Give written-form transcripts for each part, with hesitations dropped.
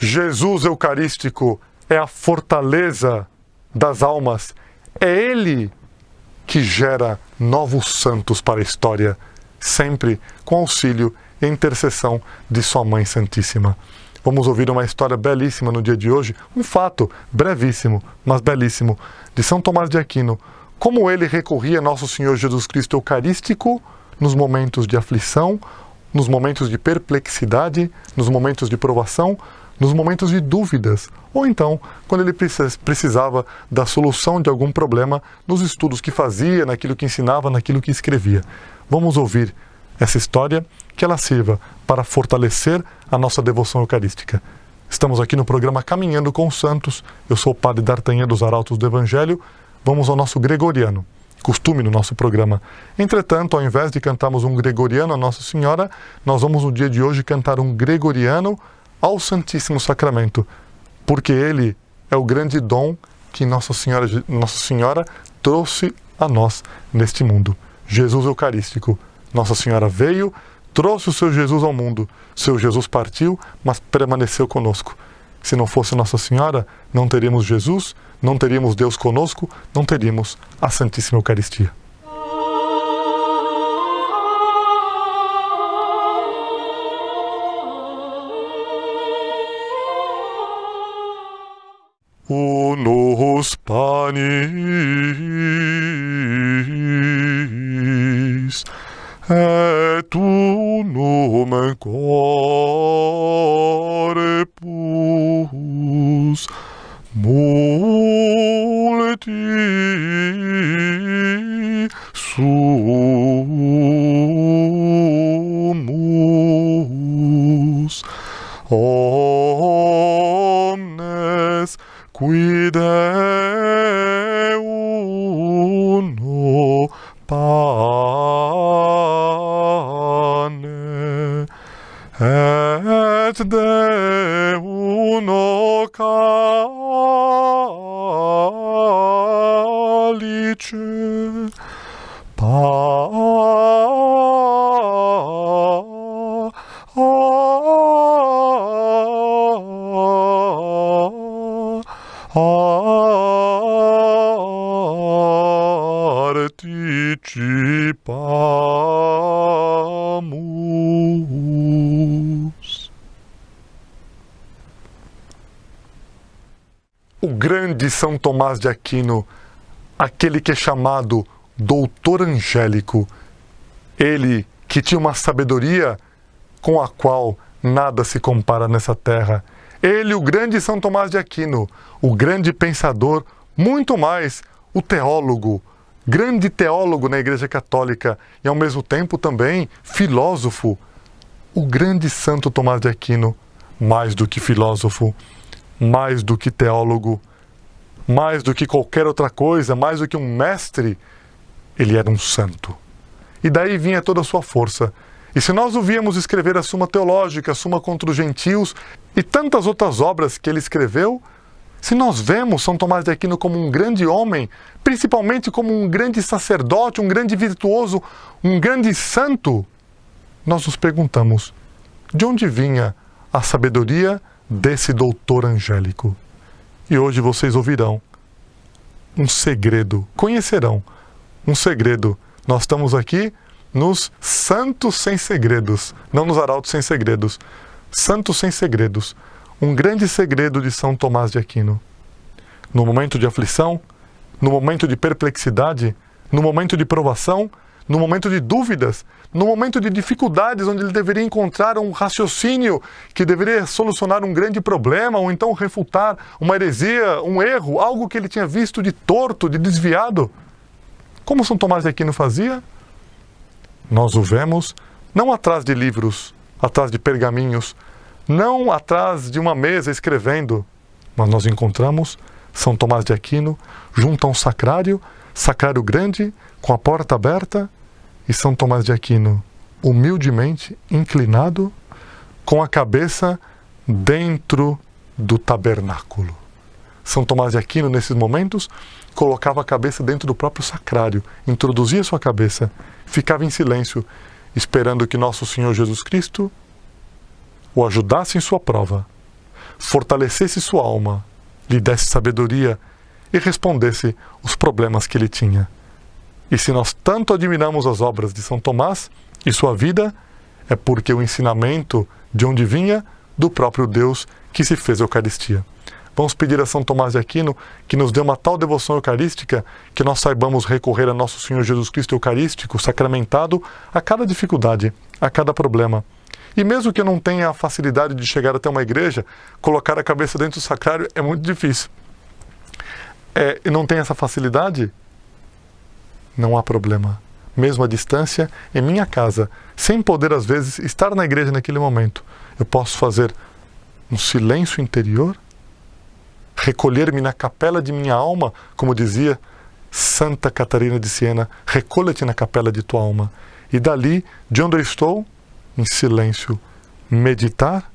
Jesus Eucarístico é a fortaleza das almas. É Ele que gera novos santos para a história, sempre com auxílio e intercessão de Sua Mãe Santíssima. Vamos ouvir uma história belíssima no dia de hoje, um fato brevíssimo, mas belíssimo, de São Tomás de Aquino, como ele recorria a Nosso Senhor Jesus Cristo Eucarístico nos momentos de aflição, nos momentos de perplexidade, nos momentos de provação, nos momentos de dúvidas, ou então quando ele precisava da solução de algum problema nos estudos que fazia, naquilo que ensinava, naquilo que escrevia. Vamos ouvir essa história, que ela sirva para fortalecer a nossa devoção eucarística. Estamos aqui no programa Caminhando com os Santos. Eu sou o Padre D'Artagnan dos Arautos do Evangelho. Vamos ao nosso gregoriano, costume no nosso programa. Entretanto, ao invés de cantarmos um gregoriano a Nossa Senhora, nós vamos no dia de hoje cantar um gregoriano ao Santíssimo Sacramento, porque ele é o grande dom que Nossa Senhora trouxe a nós neste mundo. Jesus Eucarístico. Nossa Senhora veio, trouxe o seu Jesus ao mundo. Seu Jesus partiu, mas permaneceu conosco. Se não fosse Nossa Senhora, não teríamos Jesus, não teríamos Deus conosco, não teríamos a Santíssima Eucaristia. Unus panis et unum corpus multi sumus omnes quid uno pane et de uno calice participamus. O grande São Tomás de Aquino, aquele que é chamado Doutor Angélico, ele que tinha uma sabedoria com a qual nada se compara nessa terra. Ele, o grande São Tomás de Aquino, o grande pensador, muito mais o teólogo, grande teólogo na Igreja Católica e ao mesmo tempo também filósofo. O grande Santo Tomás de Aquino, mais do que filósofo, mais do que teólogo, mais do que qualquer outra coisa, mais do que um mestre, ele era um santo. E daí vinha toda a sua força. E se nós o víamos escrever a Suma Teológica, a Suma contra os Gentios e tantas outras obras que ele escreveu, se nós vemos São Tomás de Aquino como um grande homem, principalmente como um grande sacerdote, um grande virtuoso, um grande santo, nós nos perguntamos, de onde vinha a sabedoria desse doutor angélico? E hoje vocês ouvirão um segredo, conhecerão um segredo. Nós estamos aqui nos Santos Sem Segredos, não nos Arautos Sem Segredos. Santos Sem Segredos. Um grande segredo de São Tomás de Aquino. No momento de aflição, no momento de perplexidade, no momento de provação, no momento de dúvidas, no momento de dificuldades, onde ele deveria encontrar um raciocínio que deveria solucionar um grande problema, ou então refutar uma heresia, um erro, algo que ele tinha visto de torto, de desviado. Como São Tomás de Aquino fazia? Nós o vemos não atrás de livros, atrás de pergaminhos, não atrás de uma mesa escrevendo, mas nós encontramos São Tomás de Aquino junto a um sacrário grande, com a porta aberta, e São Tomás de Aquino humildemente inclinado, com a cabeça dentro do tabernáculo. São Tomás de Aquino, nesses momentos, colocava a cabeça dentro do próprio sacrário, introduzia sua cabeça, ficava em silêncio, esperando que nosso Senhor Jesus Cristo o ajudasse em sua prova. fortalecesse sua alma, lhe desse sabedoria e respondesse os problemas que ele tinha. E se nós tanto admiramos as obras de São Tomás e sua vida, é porque o ensinamento de onde vinha do próprio Deus que se fez Eucaristia. Vamos pedir a São Tomás de Aquino que nos dê uma tal devoção eucarística que nós saibamos recorrer a nosso Senhor Jesus Cristo Eucarístico, sacramentado, a cada dificuldade, a cada problema. E mesmo que eu não tenha a facilidade de chegar até uma igreja, colocar a cabeça dentro do sacrário é muito difícil. E não tem essa facilidade? Não há problema. Mesmo à distância, em minha casa, sem poder às vezes estar na igreja naquele momento, eu posso fazer um silêncio interior, recolher-me na capela de minha alma, como dizia Santa Catarina de Siena, recolha-te na capela de tua alma. E dali, de onde eu estou, em silêncio, meditar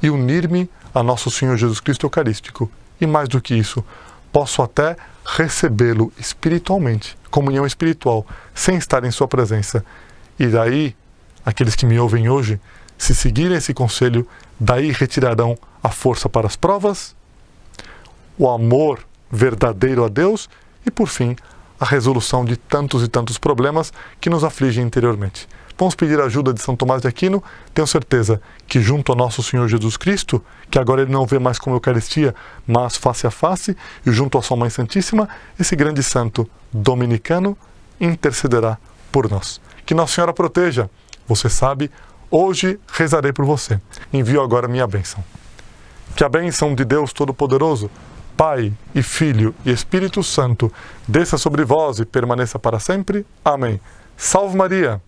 e unir-me a nosso Senhor Jesus Cristo Eucarístico. E mais do que isso, posso até recebê-lo espiritualmente, comunhão espiritual, sem estar em sua presença. E daí, aqueles que me ouvem hoje, se seguirem esse conselho, daí retirarão a força para as provas, o amor verdadeiro a Deus e, por fim, a resolução de tantos e tantos problemas que nos afligem interiormente. Vamos pedir a ajuda de São Tomás de Aquino. Tenho certeza que junto ao nosso Senhor Jesus Cristo, que agora ele não vê mais como Eucaristia, mas face a face, e junto à sua Mãe Santíssima, esse grande santo dominicano intercederá por nós. Que Nossa Senhora proteja. Você sabe, hoje rezarei por você. Envio agora minha bênção. Que a bênção de Deus Todo-Poderoso, Pai e Filho e Espírito Santo, desça sobre vós e permaneça para sempre. Amém. Salve Maria!